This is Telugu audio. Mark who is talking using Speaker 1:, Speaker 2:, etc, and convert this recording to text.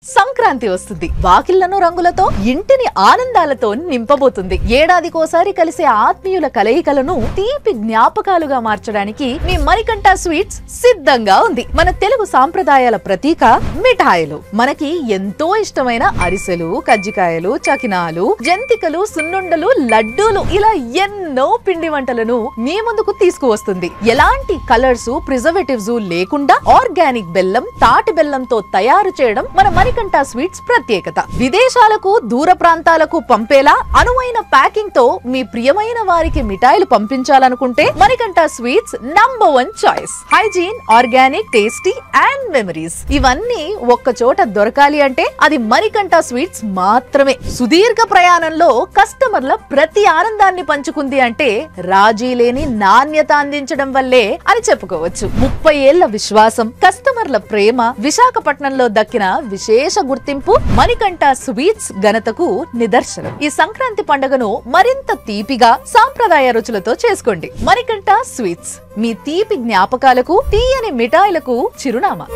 Speaker 1: సంక్రాంతి వస్తుంది. వాకిళ్లను రంగులతో, ఇంటిని ఆనందాలతో నింపబోతుంది. ఏడాదికోసారి కలిసే ఆత్మీయుల కలయికలను తీపి జ్ఞాపకాలుగా మార్చడానికి మీ మణికంఠ స్వీట్స్ సిద్ధంగా ఉంది. మన తెలుగు సాంప్రదాయాల ప్రతీక మిఠాయిలు. మనకి ఎంతో ఇష్టమైన అరిసెలు, కజ్జికాయలు, చకినాలు, జంతికలు, సున్నుండలు, లడ్డూలు ఇలా ఎన్నో పిండి వంటలను మీ ముందుకు తీసుకువస్తుంది. ఎలాంటి కలర్స్, ప్రిజర్వేటివ్స్ లేకుండా ఆర్గానిక్ బెల్లం, తాటి బెల్లంతో తయారు చేయడం మన మణికంఠ స్వీట్స్ ప్రత్యేకత. విదేశాలకు, దూర ప్రాంతాలకు పంపేలా అనువైన ప్యాకింగ్ తో మీ ప్రియమైన వారికి మిఠాయిలు పంపించాలనుకుంటే Manikanta sweets number 1 choice. Hygiene, organic, tasty and memories ఇవన్నీ ఒక్క చోట దొరకాలి అంటే అది మణికంఠ స్వీట్స్ మాత్రమే. సుదీర్ఘ ప్రయాణంలో కస్టమర్ల ప్రతి ఆనందాన్ని పంచుకుంది అంటే రాజీ లేని నాణ్యత అందించడం వల్లే అని చెప్పుకోవచ్చు. 30 ఏళ్ల విశ్వాసం, కస్టమర్ల ప్రేమ, విశాఖపట్నంలో దక్కిన విశేష గుర్తింపు మణికంఠ స్వీట్స్ ఘనతకు నిదర్శనం. ఈ సంక్రాంతి పండుగను మరింత తీపిగా, సాంప్రదాయ రుచులతో చేసుకోండి. మణికంఠ స్వీట్స్ మీ తీపి జ్ఞాపకాలకు, తీయని మిఠాయిలకు చిరునామా.